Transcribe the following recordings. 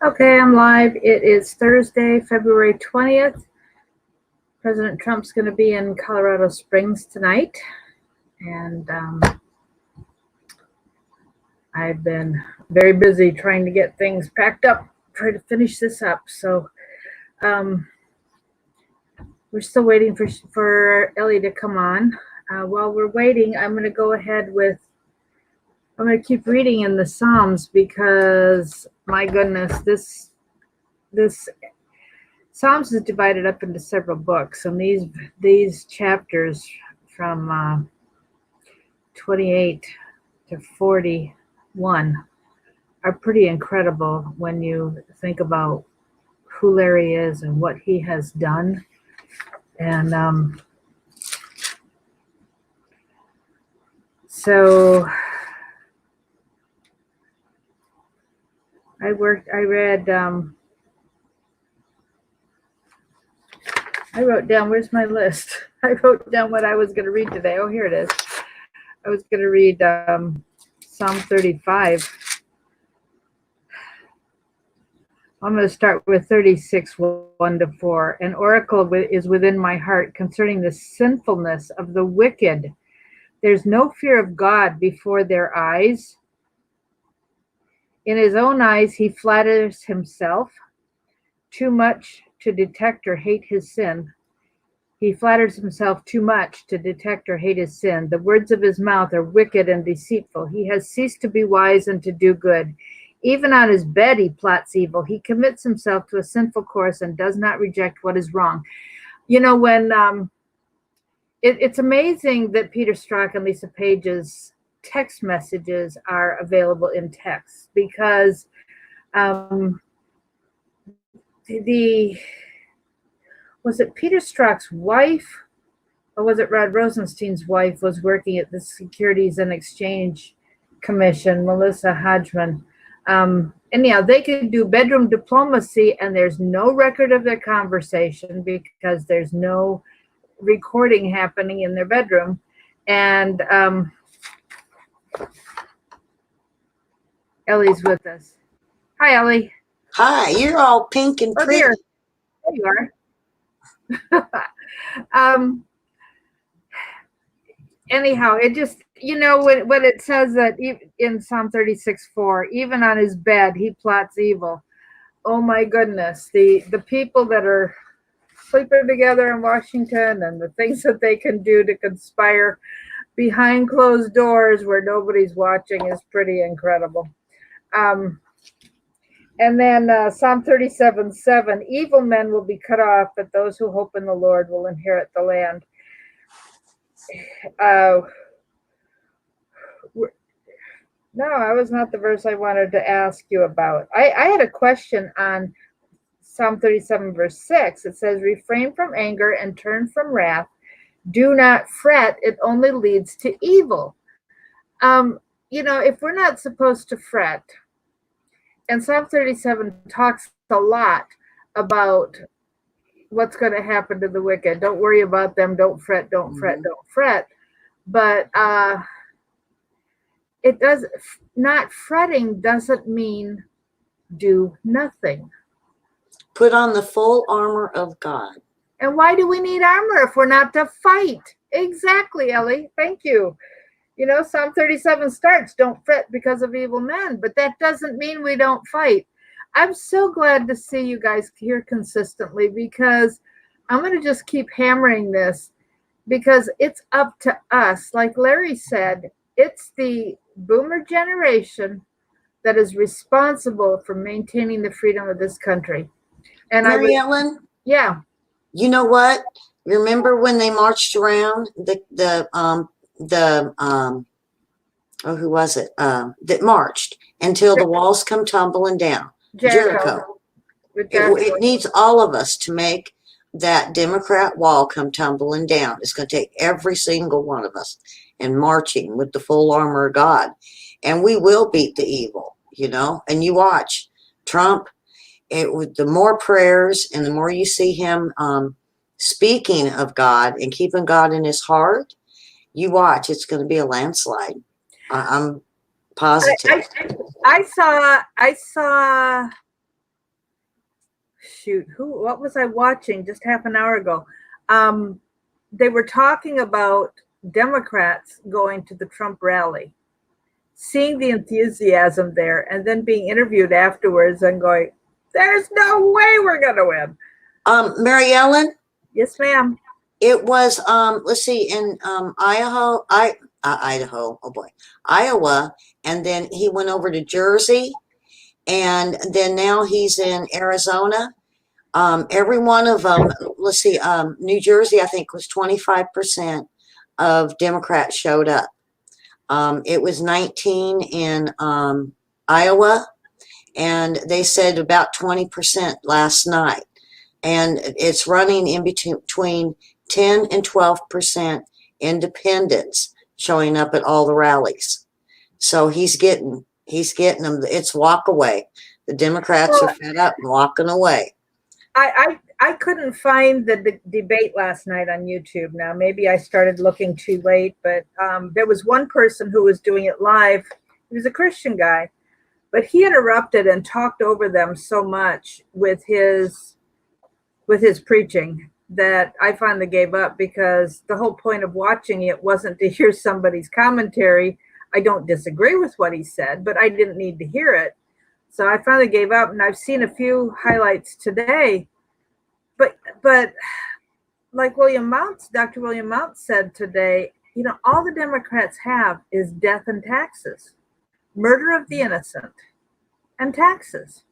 Okay, I'm live. It is Thursday, February 20th. President Trump's going to be in Colorado Springs tonight. And I've been very busy trying to get things packed up, try to finish this up. So we're still waiting for Elly to come on. While we're waiting, I'm going to go ahead with, I'm going to keep reading in the Psalms because, my goodness, this Psalms is divided up into several books, and these chapters from 28 to 41 are pretty incredible when you think about who Larry is and what he has done. And so I wrote down, where's my list? I wrote down what I was going to read today. Oh, here it is. I was going to read Psalm 35. I'm going to start with 36, 1 to 4. An oracle is within my heart concerning the sinfulness of the wicked. There's no fear of God before their eyes. In his own eyes, he flatters himself too much to detect or hate his sin. He flatters himself too much to detect or hate his sin. The words of his mouth are wicked and deceitful. He has ceased to be wise and to do good. Even on his bed he plots evil. He commits himself to a sinful course and does not reject what is wrong. You know, when it's amazing that Peter Strzok and Lisa Page's text messages are available in text, because was it Peter Strzok's wife, or was it Rod Rosenstein's wife, was working at the Securities and Exchange Commission, Melissa Hodgman. Anyhow, they could do bedroom diplomacy, and there's no record of their conversation because there's no recording happening in their bedroom. And Elly's with us. Hi, Elly. Hi, you're all pink and pretty. There you are. Anyhow, it just, you know, when it says that in Psalm 36:4, even on his bed he plots evil. Oh my goodness, the people that are sleeping together in Washington and the things that they can do to conspire behind closed doors where nobody's watching is pretty incredible. And then Psalm 37:7, evil men will be cut off, but those who hope in the Lord will inherit the land. No, that was not the verse I wanted to ask you about. I had a question on Psalm 37, verse 6. It says, refrain from anger and turn from wrath. Do not fret. It only leads to evil. You know, if we're not supposed to fret, and Psalm 37 talks a lot about what's going to happen to the wicked. Don't worry about them. Don't fret, don't fret, don't fret. But it does not, fretting doesn't mean do nothing. Put on the full armor of God. And why do we need armor if we're not to fight? Exactly, Elly. Thank you. You know, Psalm 37 starts, don't fret because of evil men, but that doesn't mean we don't fight. I'm so glad to see you guys here consistently, because I'm going to just keep hammering this, because it's up to us. Like Larry said, it's the boomer generation that is responsible for maintaining the freedom of this country. And Mary Ellen? Yeah. You know what? Remember when they marched around who was it? That marched until the walls come tumbling down. Jericho. It needs all of us to make that Democrat wall come tumbling down. It's going to take every single one of us and marching with the full armor of God. And we will beat the evil, you know. And you watch Trump, the more prayers and the more you see him speaking of God and keeping God in his heart, you watch, it's going to be a landslide. I'm positive. I saw shoot, what was I watching just half an hour ago? They were talking about Democrats going to the Trump rally, seeing the enthusiasm there, and then being interviewed afterwards and going, there's no way we're going to win. Mary Ellen? Yes, ma'am. It was, let's see, in Idaho, oh boy, Iowa, and then he went over to Jersey, and then now he's in Arizona. Every one of them, let's see, New Jersey, I think, was 25% of Democrats showed up. It was 19 in Iowa, and they said about 20% last night. And it's running in between 10 and 12% independents showing up at all the rallies. So he's getting them. It's walk away. The Democrats are fed up and walking away. I couldn't find the debate last night on YouTube. Now, maybe I started looking too late, but there was one person who was doing it live. He was a Christian guy, but he interrupted and talked over them so much with his preaching that I finally gave up, because the whole point of watching it wasn't to hear somebody's commentary. I don't disagree with what he said, but I didn't need to hear it. So I finally gave up, and I've seen a few highlights today. But like Dr. William Mounts said today, all the Democrats have is death and taxes, murder of the innocent, and taxes,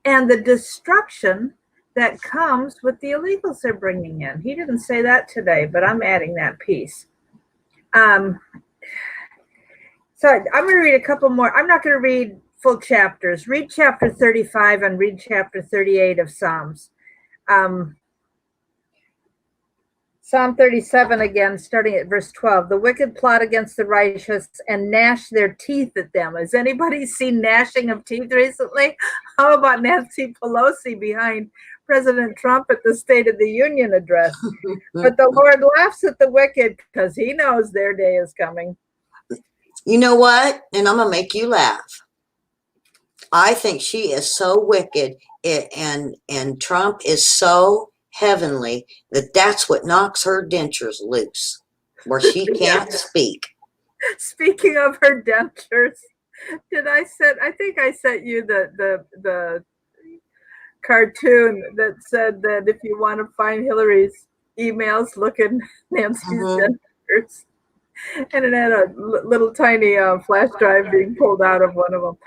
and the destruction that comes with the illegals they're bringing in. He didn't say that today, but I'm adding that piece. So I'm going to read a couple more. I'm not going to read full chapters. Read chapter 35 and read chapter 38 of Psalms. Psalm 37 again, starting at verse 12. The wicked plot against the righteous and gnash their teeth at them. Has anybody seen gnashing of teeth recently? How about Nancy Pelosi behind President Trump at the State of the Union address? But the Lord laughs at the wicked because he knows their day is coming. You know what? And I'm going to make you laugh. I think she is so wicked, and Trump is so heavenly that's what knocks her dentures loose, where she can't speak. Speaking of her dentures, I think I sent you the cartoon that said that if you want to find Hillary's emails, look at Nancy's dentures. And it had a little tiny flash drive being pulled out of one of them.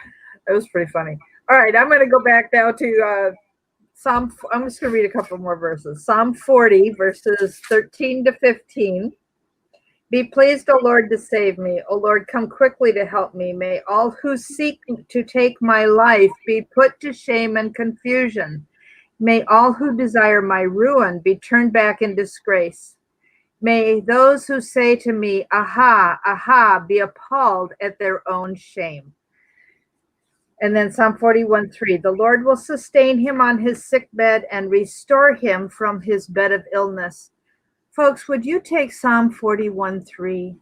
It was pretty funny. All right, I'm going to go back now to I'm just going to read a couple more verses. Psalm 40, verses 13 to 15. Be pleased, O Lord, to save me. O Lord, come quickly to help me. May all who seek to take my life be put to shame and confusion. May all who desire my ruin be turned back in disgrace. May those who say to me, aha, aha, be appalled at their own shame. And then Psalm 41:3, the Lord will sustain him on his sick bed and restore him from his bed of illness. Folks, would you take Psalm 41:3,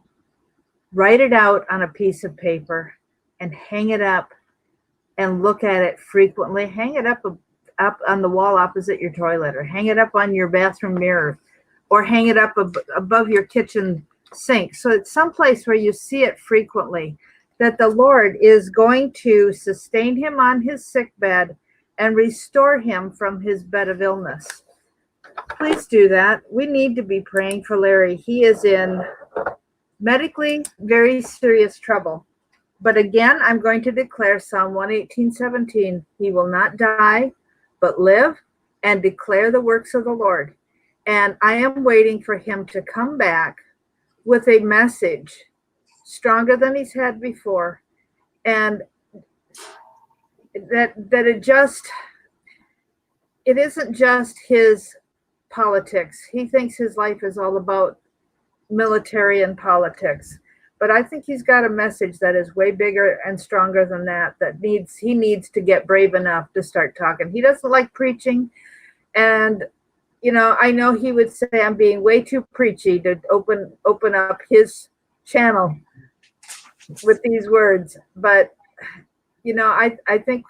write it out on a piece of paper and hang it up and look at it frequently? Hang it up on the wall opposite your toilet, or hang it up on your bathroom mirror, or hang it up above your kitchen sink. So it's someplace where you see it frequently, that the Lord is going to sustain him on his sick bed and restore him from his bed of illness. Please do that. We need to be praying for Larry. He is in medically very serious trouble. But again, I'm going to declare Psalm 118:17. He will not die, but live and declare the works of the Lord. And I am waiting for him to come back with a message stronger than he's had before, and that it isn't just his politics. He thinks his life is all about military and politics, but I think he's got a message that is way bigger and stronger than that, he needs to get brave enough to start talking. He doesn't like preaching, and I know he would say I'm being way too preachy to open up his channel with these words, but I think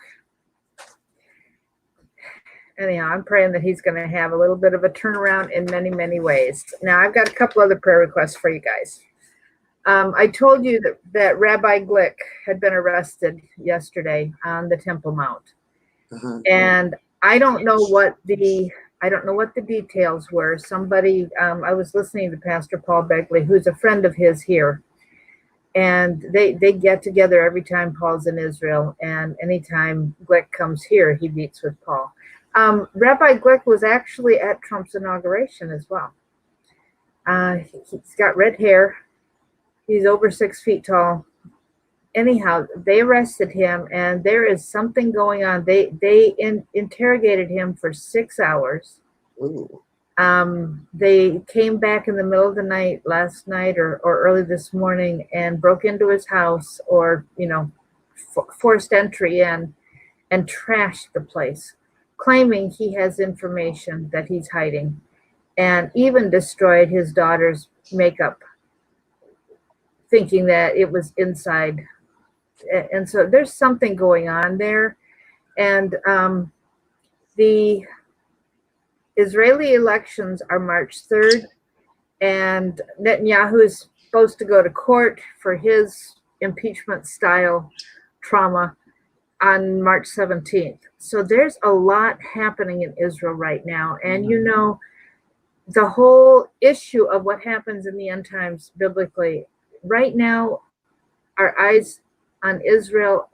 anyhow, I'm praying that he's going to have a little bit of a turnaround in many, many ways. Now, I've got a couple other prayer requests for you guys. I told you that Rabbi Glick had been arrested yesterday on the Temple Mount. And I don't know what the details were. Somebody, I was listening to Pastor Paul Begley, who's a friend of his here. And they get together every time Paul's in Israel. And anytime Glick comes here, he meets with Paul. Rabbi Glick was actually at Trump's inauguration as well. He's got red hair. He's over 6 feet tall. Anyhow, they arrested him, and there is something going on. They interrogated him for 6 hours. Ooh. They came back in the middle of the night last night or early this morning and broke into his house, or forced entry in, and trashed the place, claiming he has information that he's hiding, and even destroyed his daughter's makeup, thinking that it was inside. And so there's something going on there. And the Israeli elections are March 3rd, and Netanyahu is supposed to go to court for his impeachment style trauma on March 17th. So there's a lot happening in Israel right now. And the whole issue of what happens in the end times biblically, right now, our eyes on Israel,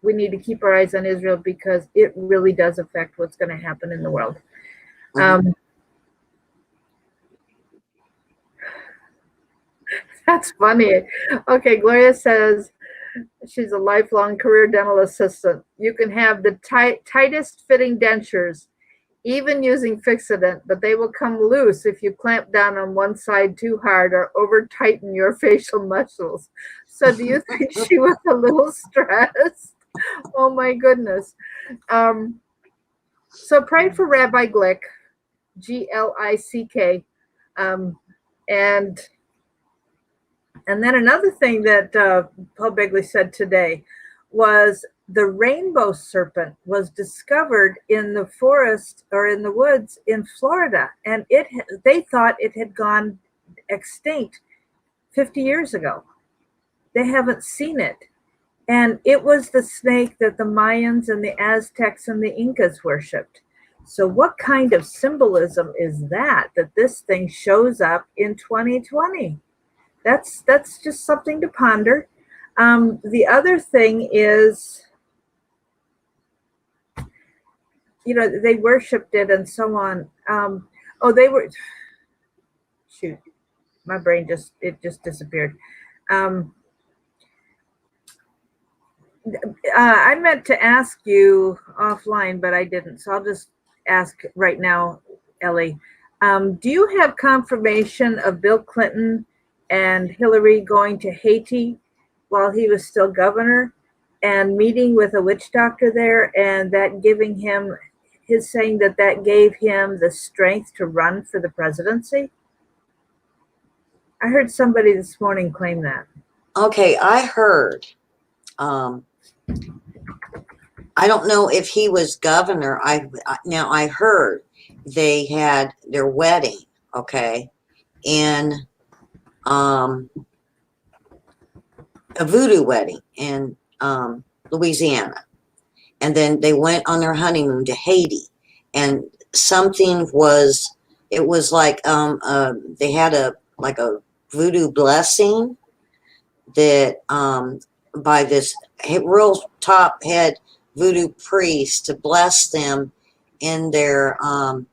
we need to keep our eyes on Israel because it really does affect what's going to happen in the world. That's funny. Okay, Gloria says she's a lifelong career dental assistant. You can have the tightest fitting dentures, even using Fixodent, but they will come loose if you clamp down on one side too hard or over tighten your facial muscles. So do you think she was a little stressed? Oh my goodness. So pray for Rabbi Glick, Glick. And then another thing that Paul Begley said today was the rainbow serpent was discovered in the forest or in the woods in Florida, and they thought it had gone extinct 50 years ago. They haven't seen it. And it was the snake that the Mayans and the Aztecs and the Incas worshipped. So what kind of symbolism is that this thing shows up in 2020? That's just something to ponder. The other thing is, they worshipped it and so on. My brain just disappeared. I meant to ask you offline, but I didn't. So I'll just ask right now, Elly. Do you have confirmation of Bill Clinton and Hillary going to Haiti while he was still governor and meeting with a witch doctor there, and that giving him, saying that gave him the strength to run for the presidency? I heard somebody this morning claim that. Okay, I heard. I don't know if he was governor. I heard they had their wedding, okay, in a voodoo wedding in Louisiana, and then they went on their honeymoon to Haiti, and it was like they had a voodoo blessing that by this real top head voodoo priest to bless them in their I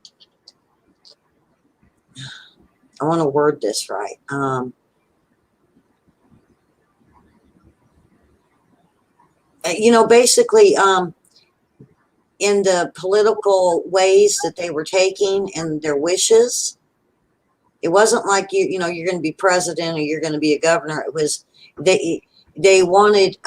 want to word this right. Basically in the political ways that they were taking and their wishes. It wasn't like you're going to be president or you're going to be a governor. It was they wanted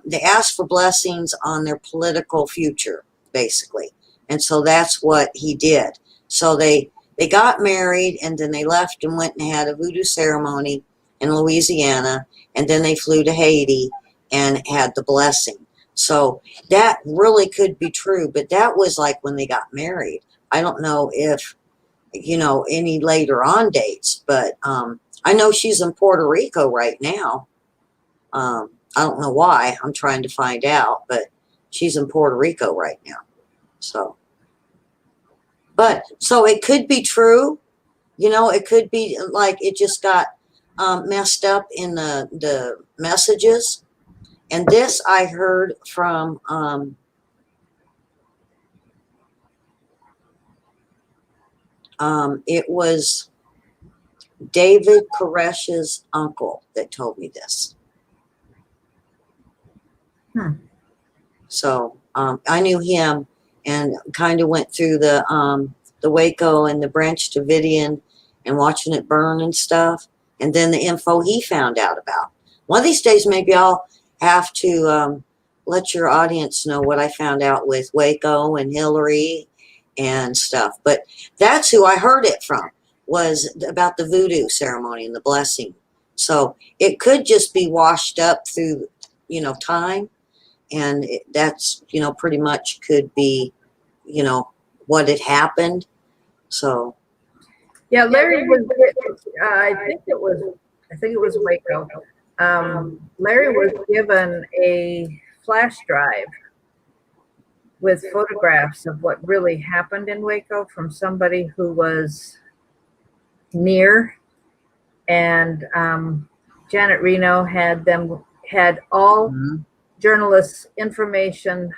they asked for blessings on their political future, basically. And so that's what he did. So they got married, and then they left and went and had a voodoo ceremony in Louisiana, and then they flew to Haiti and had the blessing. So that really could be true, but that was like when they got married. I don't know if, any later on dates, but I know she's in Puerto Rico right now. I don't know why. I'm trying to find out, but she's in Puerto Rico right now. So, so it could be true. It could be like it just got messed up in the messages. And this I heard from it was David Koresh's uncle that told me this. So I knew him and kind of went through the Waco and the Branch Davidian and watching it burn and stuff. And then the info he found out about. One of these days, maybe I'll have to let your audience know what I found out with Waco and Hillary and stuff. But that's who I heard it from, was about the voodoo ceremony and the blessing. So it could just be washed up through, time. And that's, pretty much could be, what had happened. So. Yeah, Larry was, I think it was Waco. Larry was given a flash drive with photographs of what really happened in Waco from somebody who was near, and Janet Reno had all journalists' information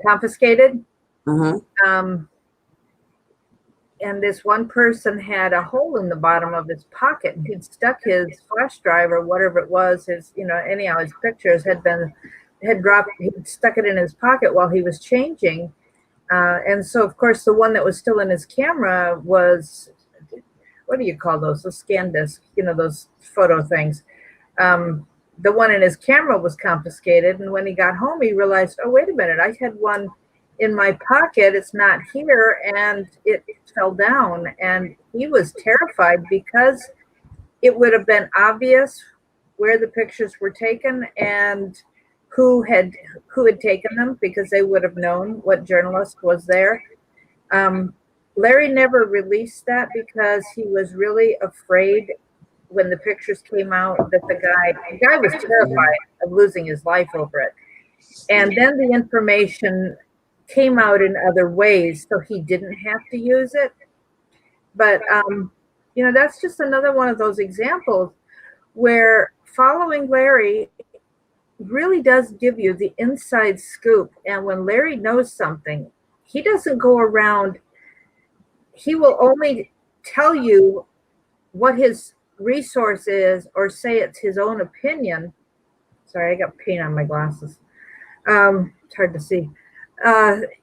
confiscated. And this one person had a hole in the bottom of his pocket, and he'd stuck his flash drive or whatever it was, his, anyhow, his pictures had dropped, he'd stuck it in his pocket while he was changing. And so, of course, the one that was still in his camera was, what do you call those? The scan disc, those photo things. The one in his camera was confiscated. And when he got home, he realized, oh, wait a minute, I had one in my pocket. It's not here. And it fell down. And he was terrified because it would have been obvious where the pictures were taken and who had taken them, because they would have known what journalist was there. Larry never released that because he was really afraid when the pictures came out that the guy was terrified of losing his life over it. And then the information came out in other ways, so he didn't have to use it. But, that's just another one of those examples where following Larry really does give you the inside scoop. And when Larry knows something, he doesn't go around. He will only tell you what his resource is or say it's his own opinion. Sorry, I got paint on my glasses. It's hard to see.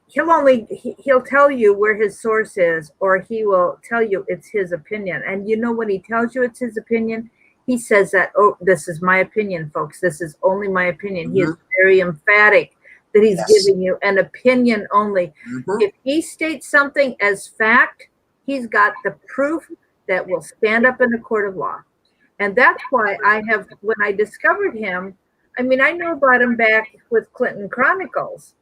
He'll tell you where his source is, or he will tell you it's his opinion. And when he tells you it's his opinion, he says that, oh, this is my opinion, folks. This is only my opinion. He is very emphatic that he's giving you an opinion only. If he states something as fact, he's got the proof that will stand up in the court of law. And that's why when I discovered him, I knew about him back with Clinton Chronicles,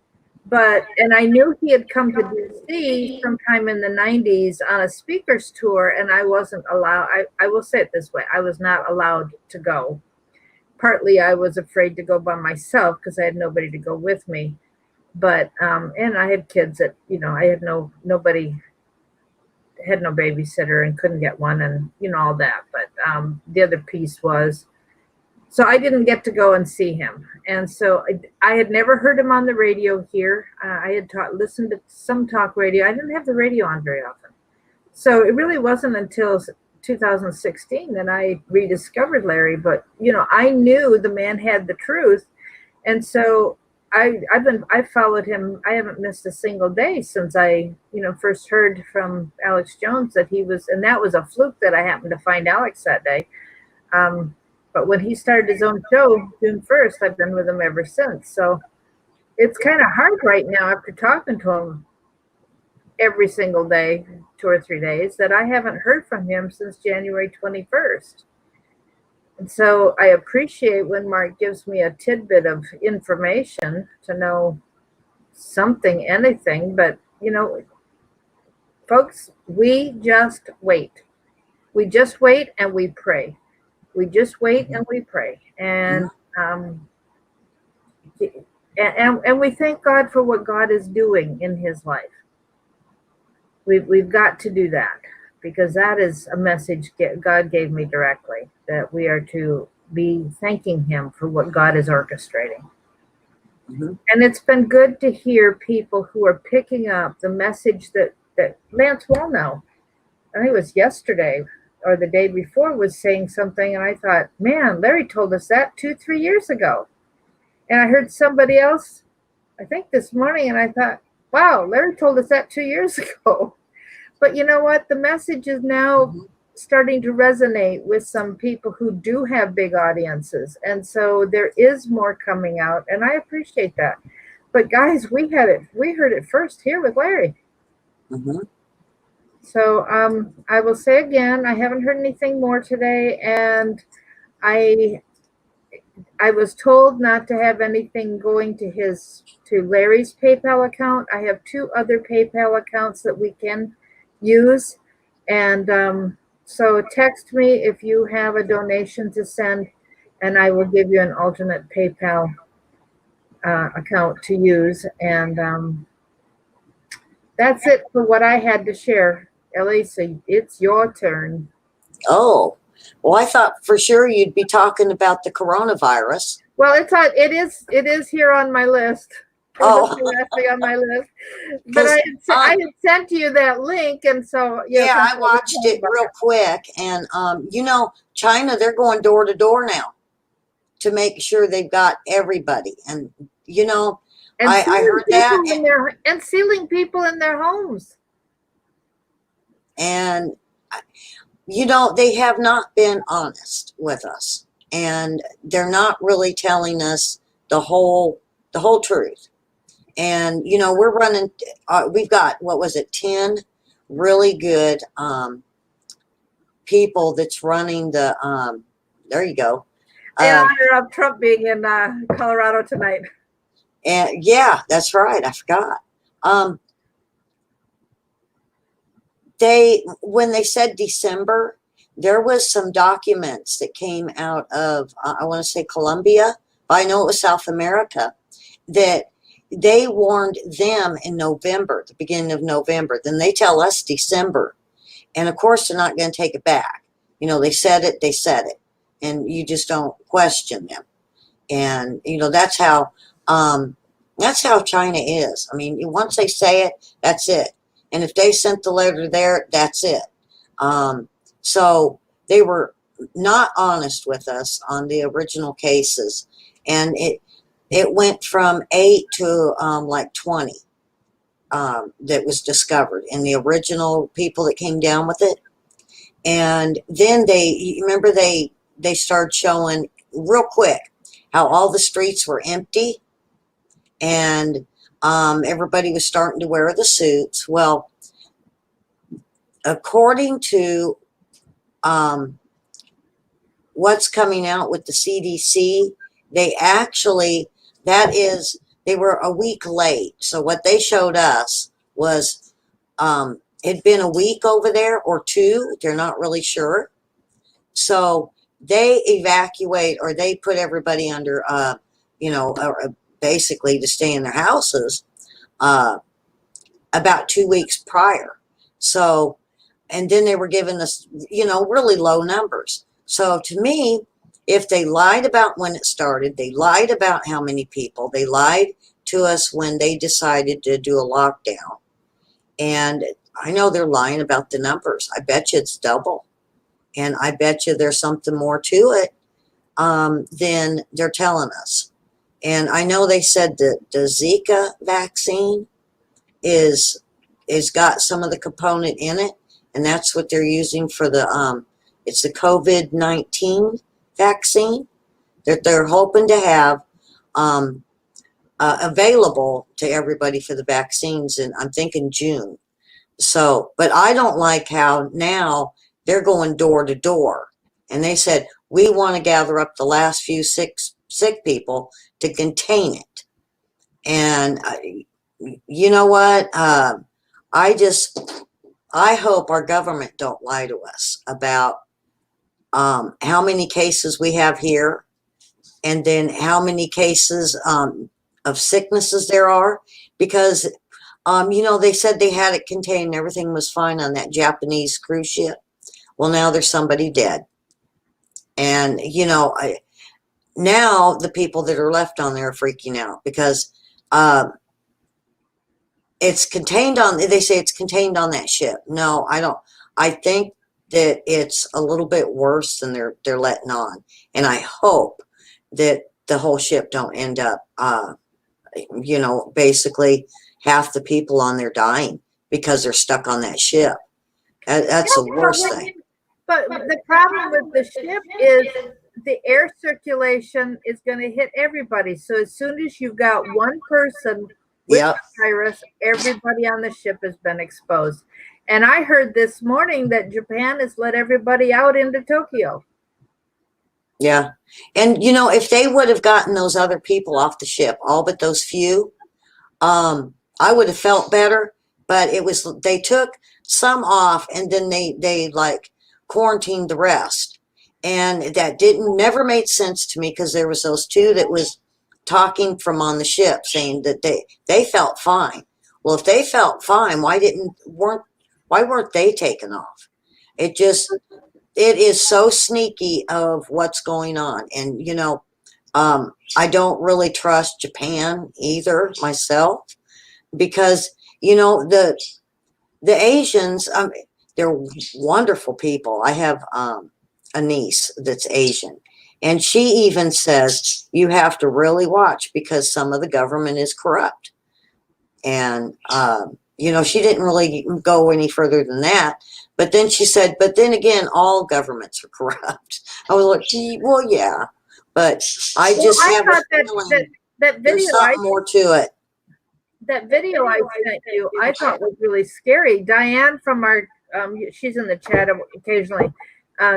and I knew he had come to DC sometime in the 90s on a speaker's tour, and I wasn't allowed, I will say it this way, I was not allowed to go. Partly I was afraid to go by myself because I had nobody to go with me. But, and I had kids that, I had nobody, had no babysitter and couldn't get one, and all that. But the other piece was, so I didn't get to go and see him. And so I had never heard him on the radio here. I had listened to some talk radio. I didn't have the radio on very often. So it really wasn't until 2016 that I rediscovered Larry. But I knew the man had the truth, and so I've followed him. I haven't missed a single day since I, first heard from Alex Jones that he was, and that was a fluke that I happened to find Alex that day. But when he started his own show, June 1st, I've been with him ever since. So it's kind of hard right now after talking to him every single day, 2 or 3 days, that I haven't heard from him since January 21st. And so I appreciate when Mark gives me a tidbit of information to know something, anything. But, folks, we just wait. We just wait and we pray. We just wait and we pray. Um, and we thank God for what God is doing in his life. We've got to do that, because that is a message God gave me directly, that we are to be thanking him for what God is orchestrating. Mm-hmm. And it's been good to hear people who are picking up the message that Lance Wallnow, I think it was yesterday or the day before, was saying something, and I thought, man, Larry told us that 2-3 years ago. And I heard somebody else, I think this morning, and I thought, wow, Larry told us that 2 years ago. But you know what? The message is now starting to resonate with some people who do have big audiences. And so there is more coming out, and I appreciate that. But guys, we heard it first here with Larry. Mm-hmm. So I will say again, I haven't heard anything more today, and I was told not to have anything going to Larry's PayPal account. I have 2 other PayPal accounts that we can use, and so text me if you have a donation to send, and I will give you an alternate PayPal account to use. And that's it for what I had to share. Elly, so it's your turn. Oh, well, I thought for sure you'd be talking about the coronavirus. Well, it is here on my list. Oh, on my list. But I had sent you that link, and so yeah, I watched it real quick. And China, they're going door to door now to make sure they've got everybody. And I heard that, and sealing people in their homes. And they have not been honest with us, and they're not really telling us the whole truth. And we're running. We've got, what was it, 10 really good people that's running the. There you go. In honor of Trump being in Colorado tonight. And yeah, that's right. I forgot. When they said December, there was some documents that came out of I want to say Colombia, but I know it was South America, that they warned them in November, the beginning of November. Then they tell us December, and of course they're not going to take it back. They said it, and you just don't question them. And that's how China is. I mean, once they say it, that's it. And if they sent the letter there, that's it. So they were not honest with us on the original cases, and it went from 8 to like 20 that was discovered in the original people that came down with it. And then they started showing real quick how all the streets were empty, and everybody was starting to wear the suits. Well, according to what's coming out with the CDC, they were a week late. So what they showed us was it'd been a week over there or 2. They're not really sure. So they evacuate, or they put everybody under, basically to stay in their houses about 2 weeks prior. So, and then they were giving us, really low numbers. So to me, if they lied about when it started, they lied about how many people, they lied to us when they decided to do a lockdown. And I know they're lying about the numbers. I bet you it's double. And I bet you there's something more to it than they're telling us. And I know they said that the Zika vaccine is got some of the component in it, and that's what they're using for the it's the COVID-19 vaccine that they're hoping to have available to everybody for the vaccines, and I'm thinking June. So, but I don't like how now they're going door to door And they said, we want to gather up the last few sick people to contain it. And you know what? I hope our government don't lie to us about how many cases we have here, and then how many cases of sicknesses there are, because they said they had it contained and everything was fine on that Japanese cruise ship. Well, now there's somebody dead. And, now the people that are left on there are freaking out because it's contained on, they say it's contained on that ship. No, I don't. I think that it's a little bit worse than they're letting on. And I hope that the whole ship don't end up, basically half the people on there dying because they're stuck on that ship. That's the worst thing. But the problem with the ship is the air circulation is going to hit everybody. So as soon as you've got one person with the virus, everybody on the ship has been exposed. And I heard this morning that Japan has let everybody out into Tokyo. Yeah. And, if they would have gotten those other people off the ship, all but those few, I would have felt better. But they took some off and then they quarantined the rest. And that never made sense to me, because there was those two that was talking from on the ship saying that they felt fine. Well, if they felt fine, why weren't they taken off? It is so sneaky of what's going on. And, I don't really trust Japan either myself, because, the Asians, they're wonderful people. I have a niece that's Asian, and she even says you have to really watch because some of the government is corrupt. And, she didn't really go any further than that. But then she said, but then again, all governments are corrupt. I was like, well, yeah. But I have a feeling that there's something more to it. That video I sent you, I thought was really scary. Diane from our, she's in the chat occasionally.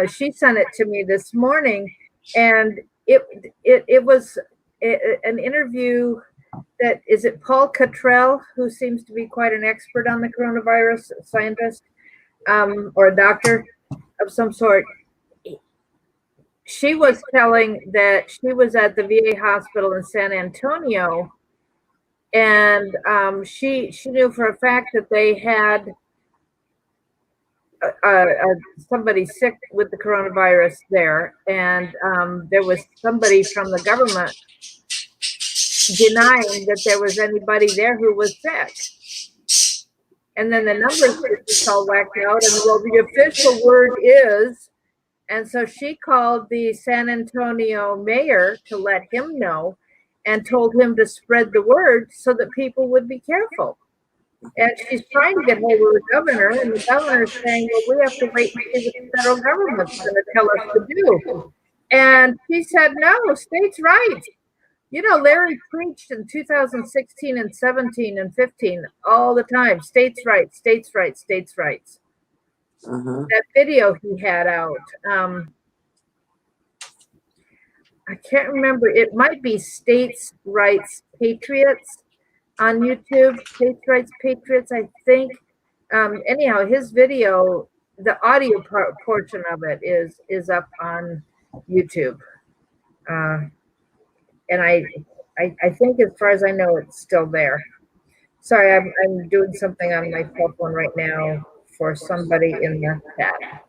She sent it to me this morning, and it was an interview that, is it Paul Cottrell, who seems to be quite an expert on the coronavirus, a scientist, or a doctor of some sort. She was telling that she was at the VA hospital in San Antonio, and she knew for a fact that they had somebody sick with the coronavirus there, and there was somebody from the government denying that there was anybody there who was sick. And then the numbers were just all whacked out, and well, the official word is, and so she called the San Antonio mayor to let him know and told him to spread the word so that people would be careful. And she's trying to get hold of the governor, and the governor's saying, well, we have to wait and see what the federal government's going to tell us to do. And she said, no, states' rights. Larry preached in 2016 and 17 and 15 all the time, states' rights, states' rights, states' rights. That video he had out, I can't remember. It might be States' Rights Patriots on YouTube. States' Rights Patriots, I think. Anyhow, his video, the audio portion of it is up on YouTube. And I think, as far as I know, it's still there. Sorry, I'm doing something on my cell phone right now for somebody in the chat.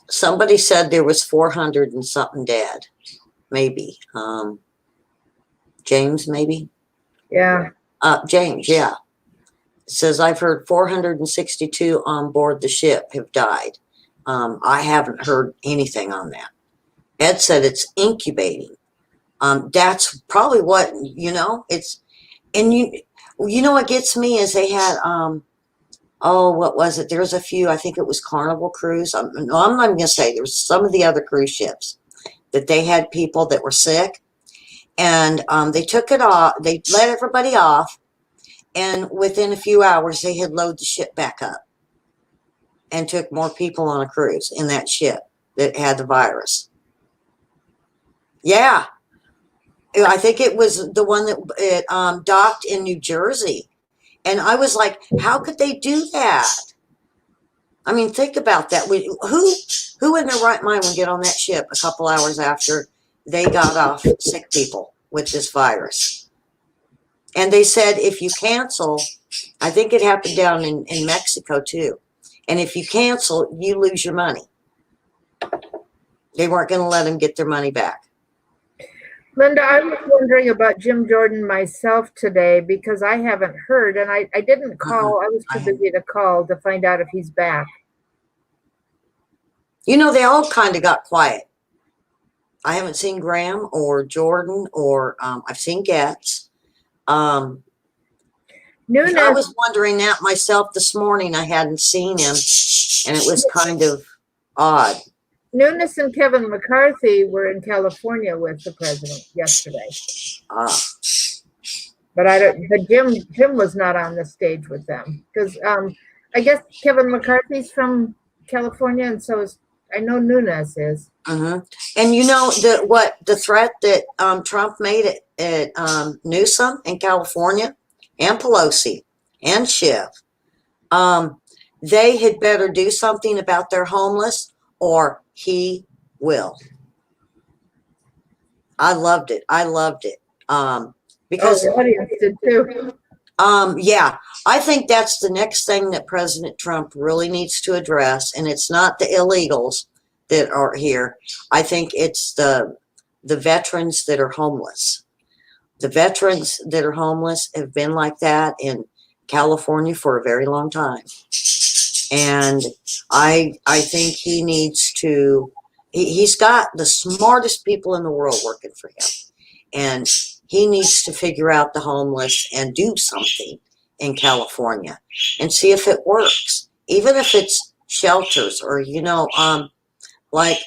Somebody said there was 400 and something dead. Maybe. James, maybe? Yeah. James, yeah. It says, I've heard 462 on board the ship have died. I haven't heard anything on that. Ed said it's incubating. That's probably what, it's, and what gets me is they had, what was it? There was a few, I think it was Carnival Cruise. I'm not going to say, there was some of the other cruise ships that they had people that were sick, and they took it off, they let everybody off, and within a few hours they had loaded the ship back up. and took more people on a cruise in that ship that had the virus. Yeah. I think it was the one that it docked in New Jersey. And I was like, how could they do that? I mean, think about that. Who in their right mind would get on that ship a couple hours after they got off sick people with this virus? And they said if you cancel, I think it happened down in Mexico too. And if you cancel, you lose your money. They weren't going to let them get their money back. Linda, I was wondering about Jim Jordan myself today because I haven't heard, and I didn't call. I was too busy to call to find out if he's back. You know, they all kind of got quiet. I haven't seen Graham or Jordan or I've seen Getz. I was wondering that myself this morning. I hadn't seen him, and it was kind of odd. Nunes and Kevin McCarthy were in California with the president yesterday. But Jim was not on the stage with them because I guess Kevin McCarthy's from California, and so I know Nunes is. And you know the threat that Trump made at Newsom in California, and Pelosi and Schiff. They had better do something about their homeless, or he will. I loved it. Because the audience did too. Yeah, I think that's the next thing that President Trump really needs to address, and it's not the illegals that are here. I think it's the veterans that are homeless. The veterans that are homeless have been like that in California for a very long time. And I think he needs to, he's got the smartest people in the world working for him. And he needs to figure out the homeless and do something in California and see if it works. Even if it's shelters or, like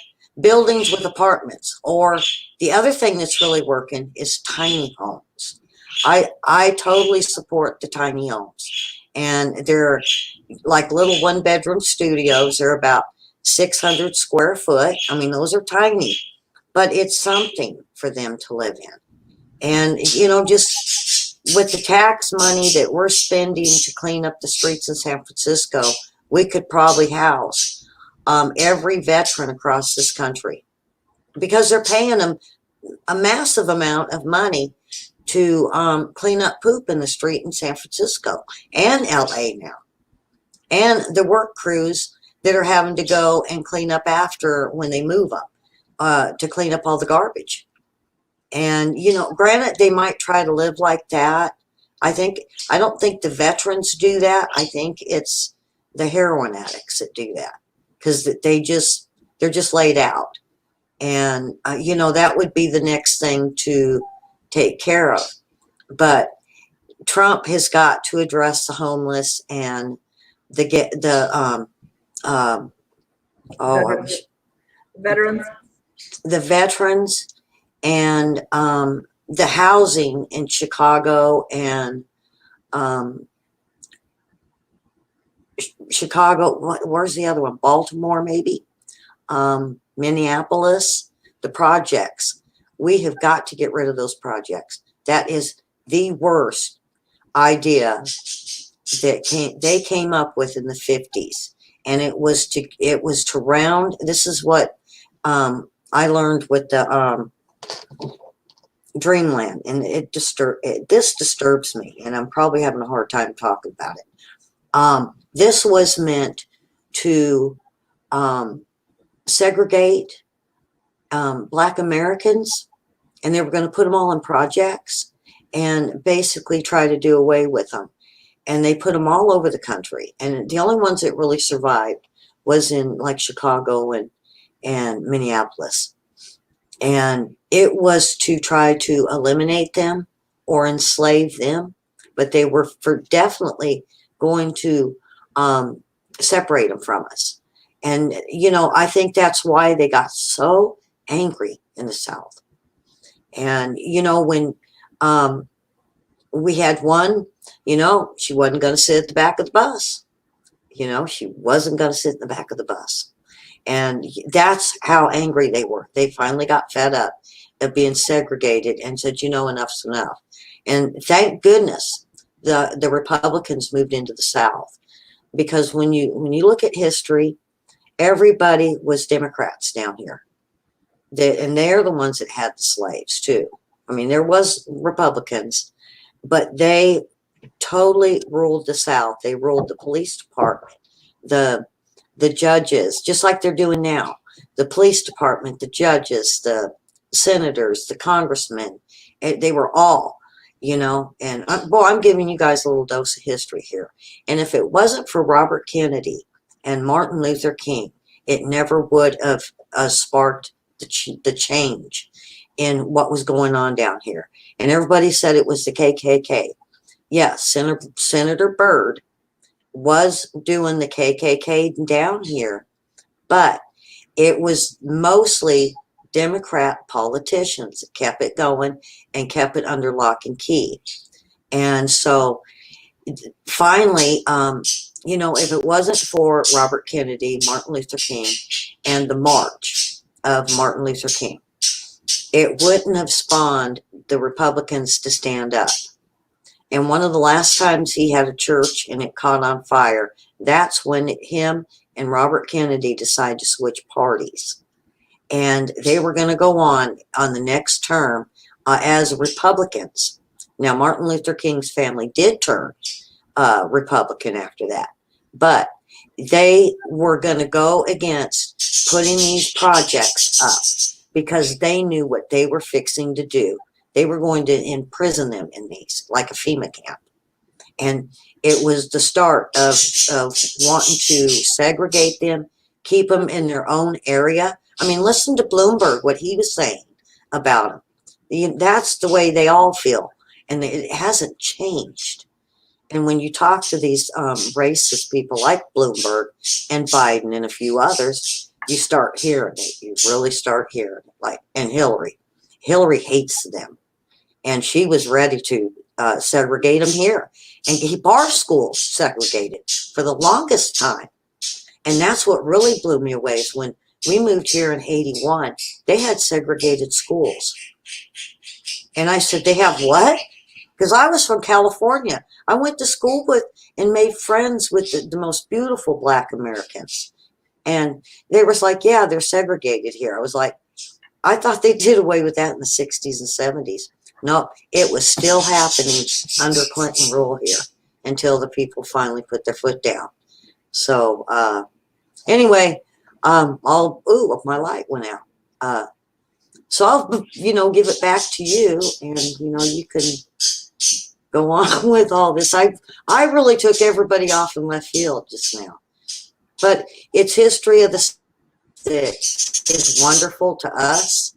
buildings with apartments. Or the other thing that's really working is tiny homes. I totally support the tiny homes. And they're like little one-bedroom studios. They're about 600 square foot. I mean, those are tiny, but it's something for them to live in. And, just with the tax money that we're spending to clean up the streets in San Francisco, we could probably house every veteran across this country, because they're paying them a massive amount of money to clean up poop in the street in San Francisco and LA now. And the work crews that are having to go and clean up after when they move up to clean up all the garbage. And, granted, they might try to live like that. I don't think the veterans do that. I think it's the heroin addicts that do that, because they're just laid out. And, that would be the next thing to take care of. But Trump has got to address the homeless and veterans. The veterans and the housing in Chicago and Chicago. Where's the other one? Baltimore, maybe. Minneapolis. The projects. We have got to get rid of those projects. That is the worst idea that they came up with in the 50s, and it was to round. This is what I learned with the Dreamland, and this disturbs me, and I'm probably having a hard time talking about it. This was meant to segregate Black Americans, and they were going to put them all in projects and basically try to do away with them. And they put them all over the country, and the only ones that really survived was in like Chicago and Minneapolis. And it was to try to eliminate them or enslave them, but they were definitely going to separate them from us. And, I think that's why they got so angry in the South. And, when we had one, she wasn't going to sit at the back of the bus. She wasn't going to sit in the back of the bus. And that's how angry they were. They finally got fed up of being segregated and said, enough's enough. And thank goodness the Republicans moved into the South, because when you look at history, everybody was Democrats down here. And they're the ones that had the slaves too. I mean, there was Republicans, but they totally ruled the South. They ruled the police department, the judges, just like they're doing now. The police department, the judges, the senators, the congressmen, they were all, and boy, I'm giving you guys a little dose of history here. And if it wasn't for Robert Kennedy and Martin Luther King, it never would have sparked the change in what was going on down here. And everybody said it was the KKK. Yes, Senator Byrd was doing the KKK down here, but it was mostly Democrat politicians that kept it going and kept it under lock and key. And so finally, if it wasn't for Robert Kennedy, Martin Luther King, and the march of Martin Luther King, it wouldn't have spawned the Republicans to stand up. And one of the last times he had a church and it caught on fire, that's when him and Robert Kennedy decided to switch parties. And they were going to go on the next term as Republicans. Now, Martin Luther King's family did turn Republican after that. But they were going to go against putting these projects up because they knew what they were fixing to do. They were going to imprison them in these, like a FEMA camp. And it was the start of wanting to segregate them, keep them in their own area. I mean, listen to Bloomberg, what he was saying about them. That's the way they all feel. And it hasn't changed. And when you talk to these racist people like Bloomberg and Biden and a few others, you start hearing it. You really start hearing it. And Hillary hates them. And she was ready to segregate them here. And Barr schools segregated for the longest time. And that's what really blew me away is when we moved here in 81, they had segregated schools. And I said, they have what? Because I was from California. I went to school with and made friends with the most beautiful Black Americans. And they was like, yeah, they're segregated here. I was like, I thought they did away with that in the 60s and 70s. No, it was still happening under Clinton rule here until the people finally put their foot down. So anyway, my light went out. So I'll, give it back to you, and you can go on with all this. I really took everybody off in left field just now, but it's history of the state. It's wonderful to us.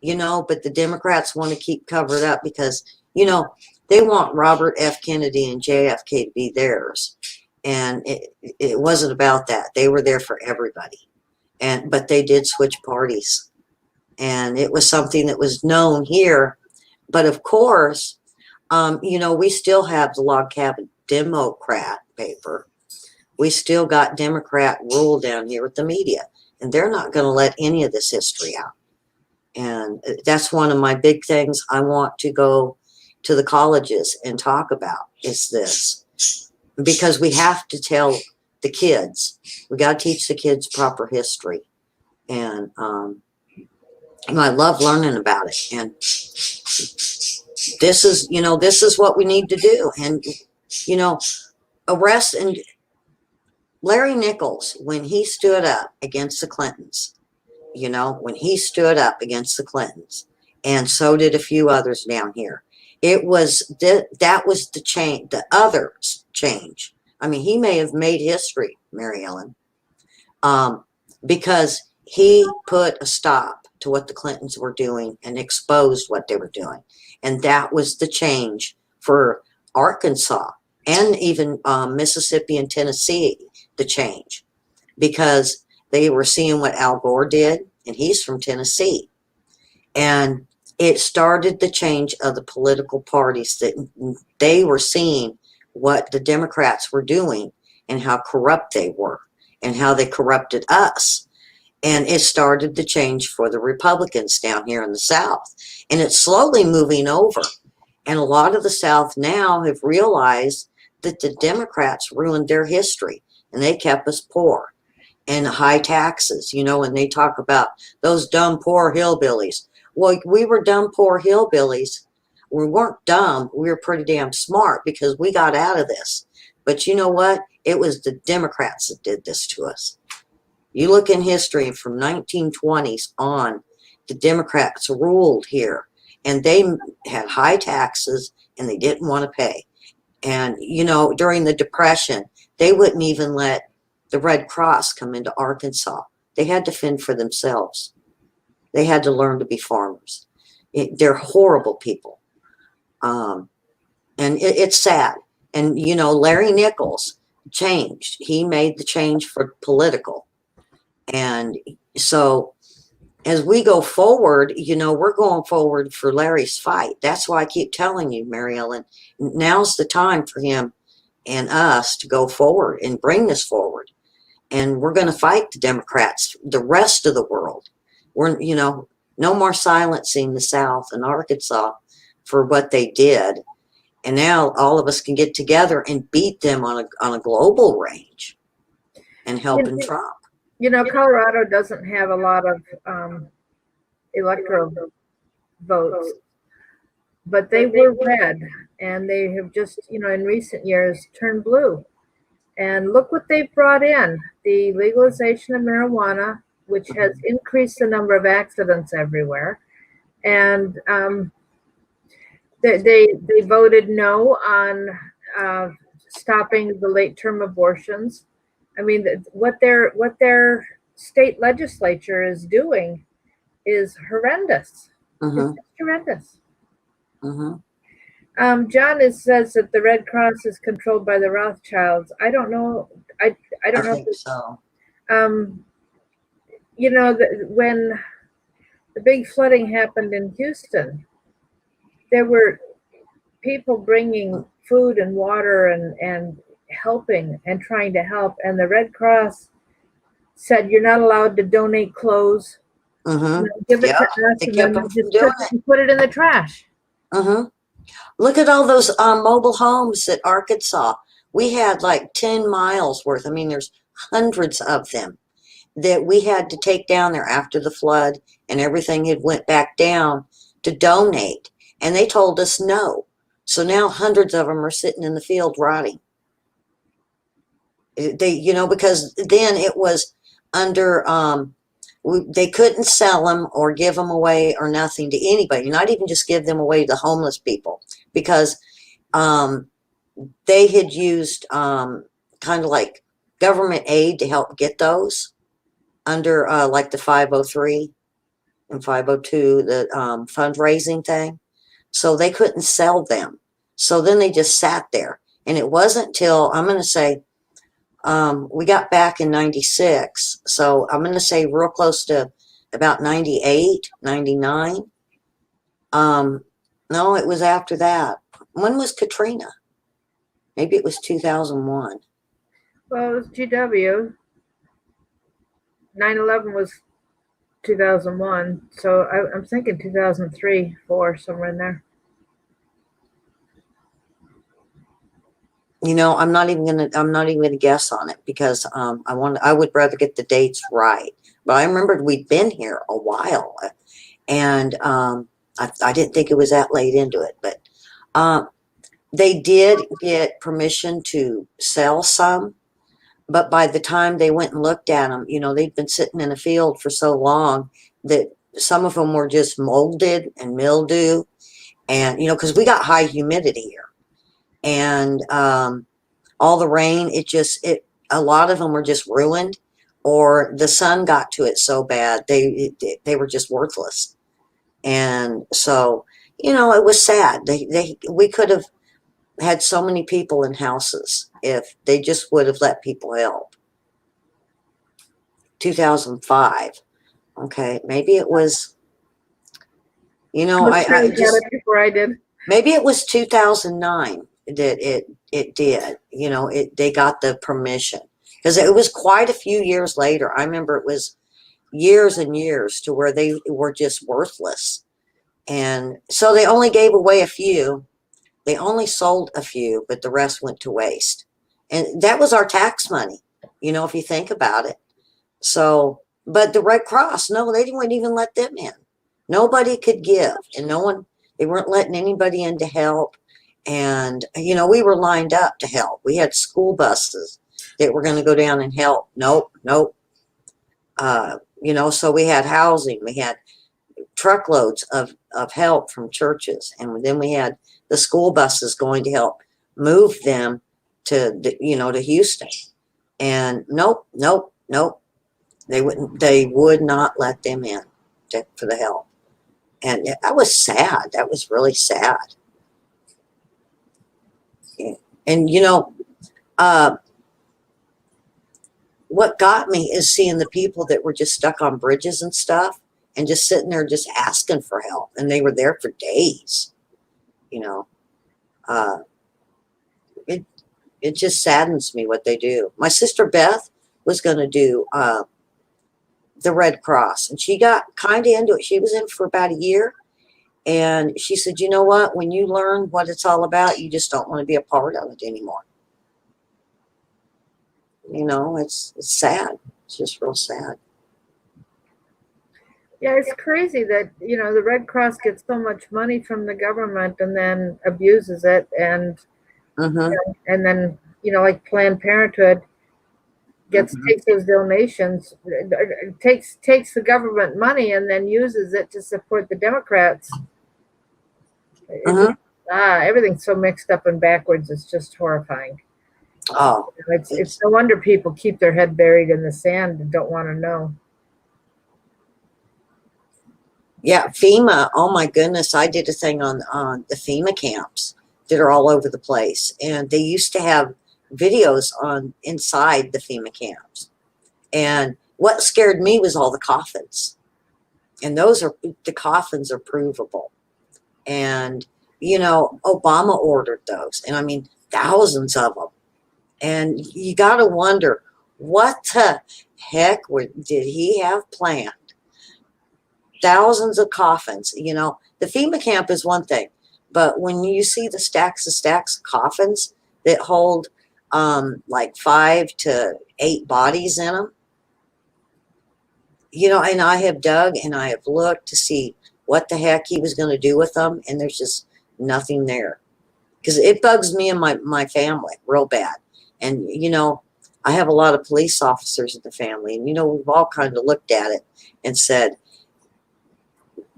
But the Democrats want to keep covered up because, they want Robert F. Kennedy and JFK to be theirs. And it wasn't about that. They were there for everybody. But they did switch parties. And it was something that was known here. But of course, we still have the Log Cabin Democrat paper. We still got Democrat rule down here with the media. And they're not going to let any of this history out. And that's one of my big things I want to go to the colleges and talk about is this. Because we have to tell the kids. We got to teach the kids proper history. And I love learning about it. And this is what we need to do. And, arrest and Larry Nichols, when he stood up against the Clintons, when he stood up against the Clintons, and so did a few others down here. It was that was the change, the other change. I mean, he may have made history, Mary Ellen, because he put a stop to what the Clintons were doing and exposed what they were doing. And that was the change for Arkansas and even Mississippi and Tennessee, the change, because they were seeing what Al Gore did, and he's from Tennessee. And it started the change of the political parties that they were seeing what the Democrats were doing, and how corrupt they were and how they corrupted us. And it started to change for the Republicans down here in the South. And it's slowly moving over. And a lot of the South now have realized that the Democrats ruined their history and they kept us poor and high taxes, you know, and they talk about those dumb, poor hillbillies. Well, we were dumb, poor hillbillies. We weren't dumb. We were pretty damn smart because we got out of this. But you know what? It was the Democrats that did this to us. You look in history from 1920s on, the Democrats ruled here, and they had high taxes and they didn't want to pay. And, you know, during the Depression, they wouldn't even let the Red Cross come into Arkansas. They had to fend for themselves. They had to learn to be farmers. They're horrible people. And it's sad. And, you know, Larry Nichols changed. He made the change for political. And so as we go forward, you know, we're going forward for Larry's fight. That's why I keep telling you, Mary Ellen, now's the time for him and us to go forward and bring this forward. And we're going to fight the Democrats, the rest of the world. We're, you know, no more silencing the South and Arkansas for what they did. And now all of us can get together and beat them on a global range and helping Trump. You know, Colorado doesn't have a lot of electoral votes, but they were red, and they have just, you know, in recent years turned blue. And look what they've brought in, the legalization of marijuana, which has increased the number of accidents everywhere. And they voted no on stopping the late-term abortions. I mean, what their state legislature is doing is horrendous. It's just horrendous. John says that the Red Cross is controlled by the Rothschilds. I don't know. I don't know. Think so. You know, when the big flooding happened in Houston, there were people bringing food and water and helping and trying to help, and the Red Cross said you're not allowed to donate clothes. You know, give it to us, and then just put it in the trash. Look at all those mobile homes at Arkansas. We had like 10 miles worth. I mean, there's hundreds of them that we had to take down there after the flood and everything had went back down to donate. And they told us no. So now hundreds of them are sitting in the field rotting. They, you know, because then it was under, they couldn't sell them or give them away or nothing to anybody, not even just give them away to homeless people, because they had used kind of like government aid to help get those under like the 503 and 502, the fundraising thing. So they couldn't sell them. So then they just sat there. And it wasn't till, I'm going to say, we got back in 96. So I'm going to say real close to about 98, 99. No, it was after that. When was Katrina? Maybe it was 2001. Well, it was GW. 9/11 was 2001. So I'm thinking 2003, 4, somewhere in there. You know, I'm not even gonna guess on it because I would rather get the dates right. But I remembered we'd been here a while, and I didn't think it was that late into it. But they did get permission to sell some, but by the time they went and looked at them, you know, they'd been sitting in a field for so long that some of them were just molded and mildew, and you know, because we got high humidity here. And all the rain, a lot of them were just ruined, or the sun got to it so bad they were just worthless. And so, you know, it was sad. We could have had so many people in houses if they just would have let people help. 2005. Okay, maybe it was. You know, I just before I did. Maybe it was 2009 that It did. They got the permission because it was quite a few years later. I remember it was years and years to where they were just worthless. And so they only gave away a few. They only sold a few, but the rest went to waste. And that was our tax money, if you think about it. So, but the Red Cross, no, they wouldn't even let them in. Nobody could give, and they weren't letting anybody in to help. And, we were lined up to help. We had school buses that were going to go down and help. Nope, nope. So we had housing, we had truckloads of help from churches. And then we had the school buses going to help move them to Houston. And nope, nope, nope. They would not let them in for the help. And that was sad. That was really sad. And, what got me is seeing the people that were just stuck on bridges and stuff and just sitting there just asking for help. And they were there for days, it just saddens me what they do. My sister Beth was going to do the Red Cross, and she got kind of into it. She was in for about a year, and she said, you know what? When you learn what it's all about, you just don't want to be a part of it anymore. It's sad. It's just real sad. Yeah, it's crazy that, the Red Cross gets so much money from the government and then abuses it. And then, like Planned Parenthood takes those donations, takes the government money and then uses it to support the Democrats. Everything's so mixed up and backwards. It's just horrifying. Oh, it's no wonder people keep their head buried in the sand and don't want to know. Yeah, FEMA. Oh my goodness, I did a thing on the FEMA camps that are all over the place, and they used to have videos on inside the FEMA camps. And what scared me was all the coffins, and the coffins are provable. And Obama ordered those, and I mean thousands of them. And you got to wonder, what the heck did he have planned? Thousands of coffins. The FEMA camp is one thing, but when you see the stacks of coffins that hold like 5 to 8 bodies in them, and I have dug and I have looked to see what the heck he was going to do with them, and there's just nothing there. Because it bugs me and my family real bad. And, I have a lot of police officers in the family, and, we've all kind of looked at it and said,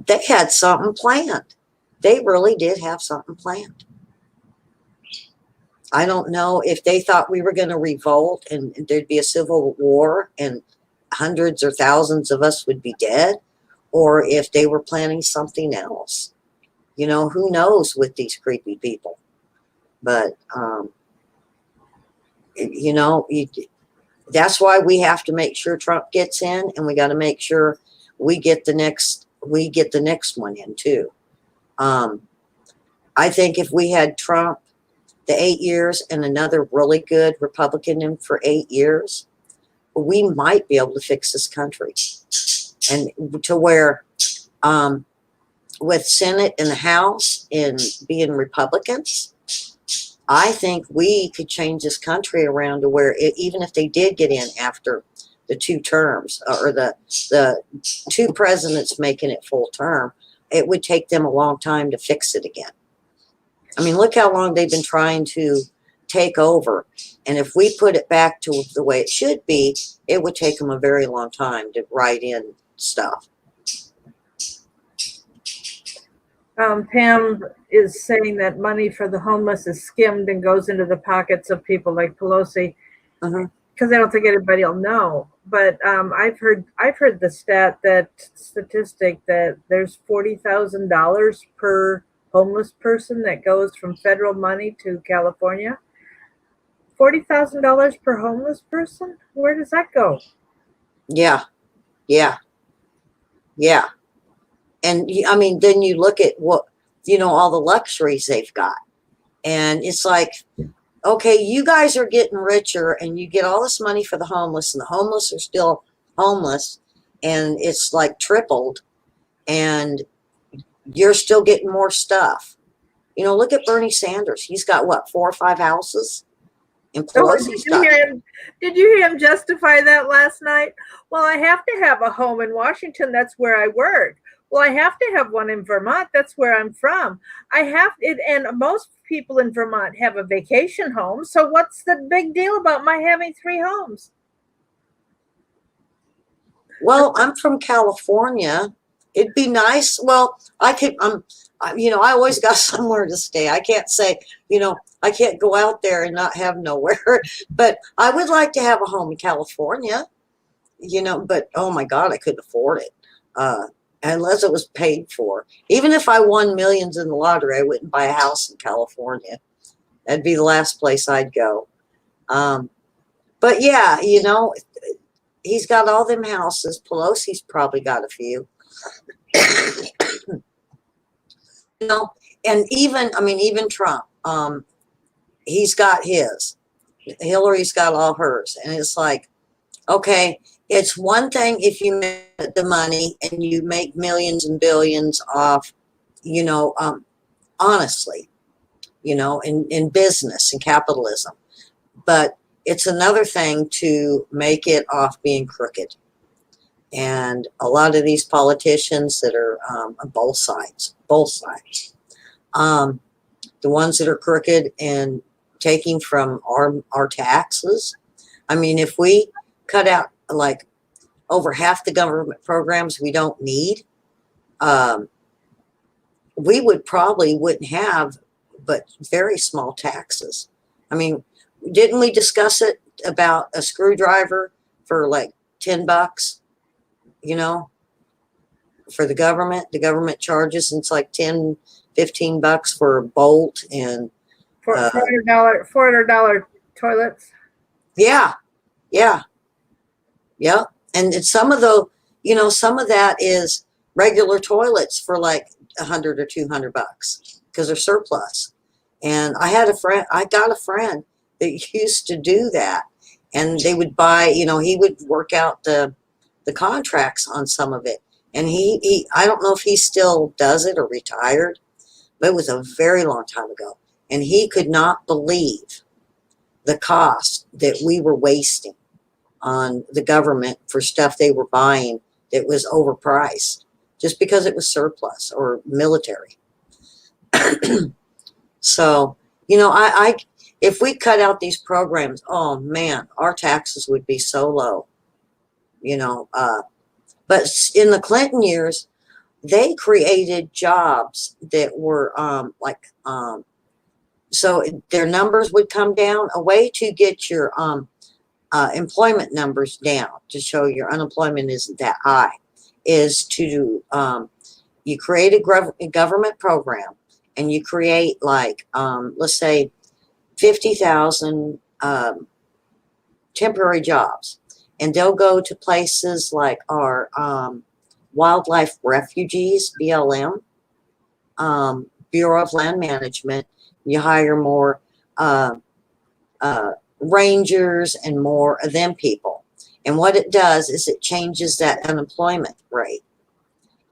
they had something planned. They really did have something planned. I don't know if they thought we were going to revolt and there'd be a civil war and hundreds or thousands of us would be dead, or if they were planning something else. Who knows with these creepy people. But, that's why we have to make sure Trump gets in, and we got to make sure we get the next one in too. I think if we had Trump the 8 years and another really good Republican in for 8 years, we might be able to fix this country. And to where with Senate and the House and being Republicans, I think we could change this country around to where even if they did get in after the 2 terms or the 2 presidents making it full term, it would take them a long time to fix it again. I mean, look how long they've been trying to take over. And if we put it back to the way it should be, it would take them a very long time to write in stuff. Pam is saying that money for the homeless is skimmed and goes into the pockets of people like Pelosi, because I don't think anybody will know. But I've heard the statistic that there's $40,000 per homeless person that goes from federal money to California. $40,000 per homeless person? Where does that go? Yeah. And I mean, then you look at what, all the luxuries they've got. And it's like, okay, you guys are getting richer and you get all this money for the homeless, and the homeless are still homeless, and it's like tripled, and you're still getting more stuff. You know, look at Bernie Sanders. He's got what, 4 or 5 houses? And Oh, Pelosi's got. did you hear him justify that last night? Well, I have to have a home in Washington. That's where I work. Well, I have to have one in Vermont. That's where I'm from. I have it, and most people in Vermont have a vacation home. So what's the big deal about my having 3 homes? Well, I'm from California. It'd be nice. Well, I could, I always got somewhere to stay. I can't say, I can't go out there and not have nowhere, but I would like to have a home in California, but oh my God, I couldn't afford it. Unless it was paid for. Even if I won millions in the lottery, I wouldn't buy a house in California. That'd be the last place I'd go. But yeah, he's got all them houses. Pelosi's probably got a few. And even Trump, he's got his. Hillary's got all hers. And it's like, okay, it's one thing if you make the money and you make millions and billions off, honestly, in business and capitalism. But it's another thing to make it off being crooked. And a lot of these politicians that are on both sides, the ones that are crooked and taking from our taxes. I mean, if we cut out like over half the government programs we don't need, we wouldn't have but very small taxes. I mean, didn't we discuss it about a screwdriver for like $10, for the government charges, and it's like $10-15 for a bolt and $400 toilets. Yeah. And it's some of that is regular toilets for like $100 or $200 because they're surplus. And I got a friend that used to do that, and they would buy, he would work out the contracts on some of it. And I don't know if he still does it or retired, but it was a very long time ago. And he could not believe the cost that we were wasting on the government for stuff they were buying that was overpriced just because it was surplus or military. So, if we cut out these programs, oh man, our taxes would be so low, but in the Clinton years, they created jobs that were so their numbers would come down. A way to get your employment numbers down, to show your unemployment isn't that high, is to you create a government program, and you create like let's say 50,000 temporary jobs, and they'll go to places like our wildlife refugees, BLM, Bureau of Land Management. You hire more rangers and more of them people. And what it does is it changes that unemployment rate.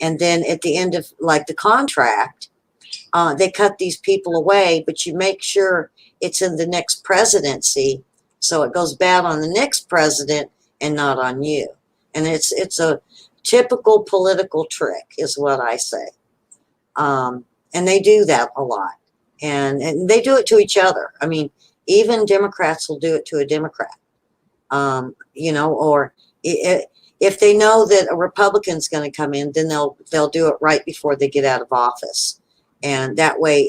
And then at the end of like the contract, they cut these people away, but you make sure it's in the next presidency, so it goes bad on the next president and not on you. And it's a typical political trick, is what I say. And they do that a lot, and they do it to each other. I mean, even Democrats will do it to a Democrat, or if they know that a Republican's going to come in, then they'll do it right before they get out of office, and that way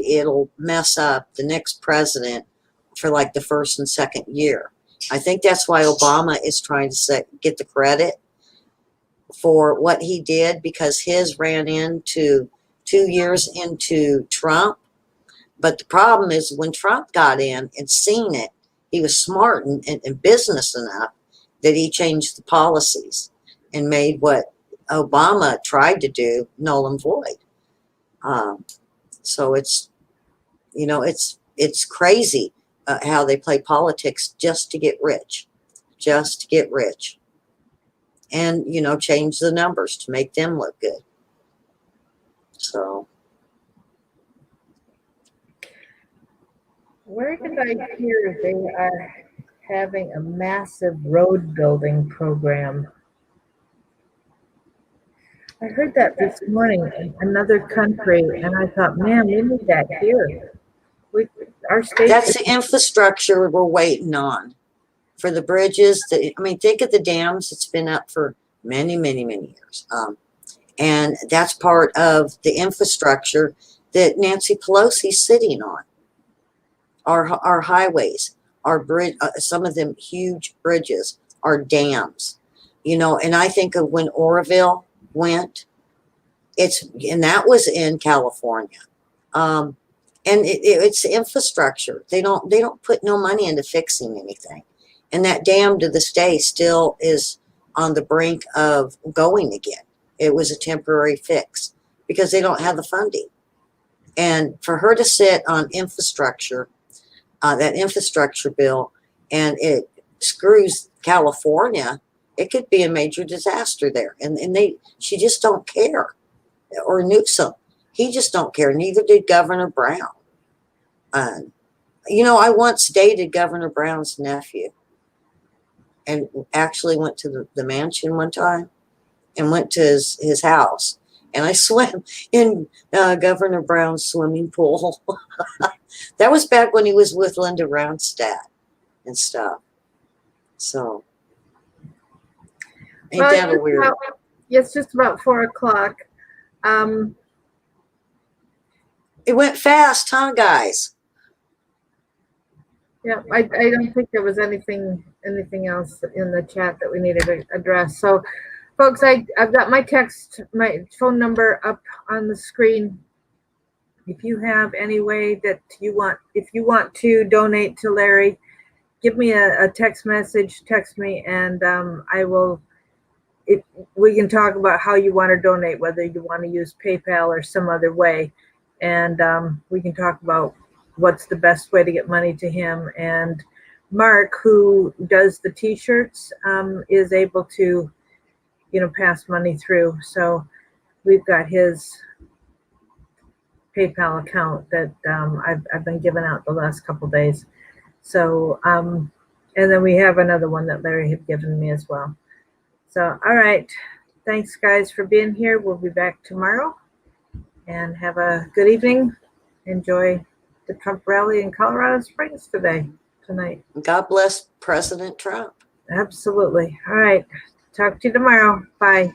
it'll mess up the next president for like the first and second year. I think that's why Obama is trying to get the credit for what he did, because his ran into 2 years into Trump. But the problem is when Trump got in and seen it, he was smart and business enough that he changed the policies and made what Obama tried to do null and void. So it's You know, it's crazy how they play politics just to get rich, just to get rich, and you know, change the numbers to make them look good. So, Where did I hear they are having a massive road building program? I heard that this morning in another country, and I thought, man, we need that here. We, our state. that's the infrastructure we're waiting on for the bridges. I mean, think of the dams. It's been up for many, many, many years. And that's part of the infrastructure that Nancy Pelosi's sitting on. Our highways, our bridge, some of them huge bridges, our dams, you know. And I think of when Oroville went, and that was in California. And it's infrastructure. They don't put no money into fixing anything, and that dam to this day still is on the brink of going again. It was a temporary fix because they don't have the funding. And for her to sit on infrastructure, that infrastructure bill, and it screws California, it could be a major disaster there. And she just don't care. Or Newsom, he just don't care. Neither did Governor Brown. You know, I once dated Governor Brown's nephew, and actually went to the mansion one time, and went to his house, and I swam in Governor Brown's swimming pool. That was back when he was with Linda Ronstadt and stuff. So, ain't that a weird? It's just about 4:00. It went fast, huh, guys? Yeah, I don't think there was anything else in the chat that we needed to address. So, folks, I've got my phone number up on the screen. If you have any way that if you want to donate to Larry, give me a text message, text me, and I will. We can talk about how you want to donate, whether you want to use PayPal or some other way, and we can talk about what's the best way to get money to him. And Mark, who does the T-shirts, is able to, pass money through. So we've got his PayPal account that I've been giving out the last couple days. So, and then we have another one that Larry had given me as well. So, all right. Thanks, guys, for being here. We'll be back tomorrow. And have a good evening. Enjoy the Trump rally in Colorado Springs tonight. God bless President Trump. Absolutely. All right. Talk to you tomorrow. Bye.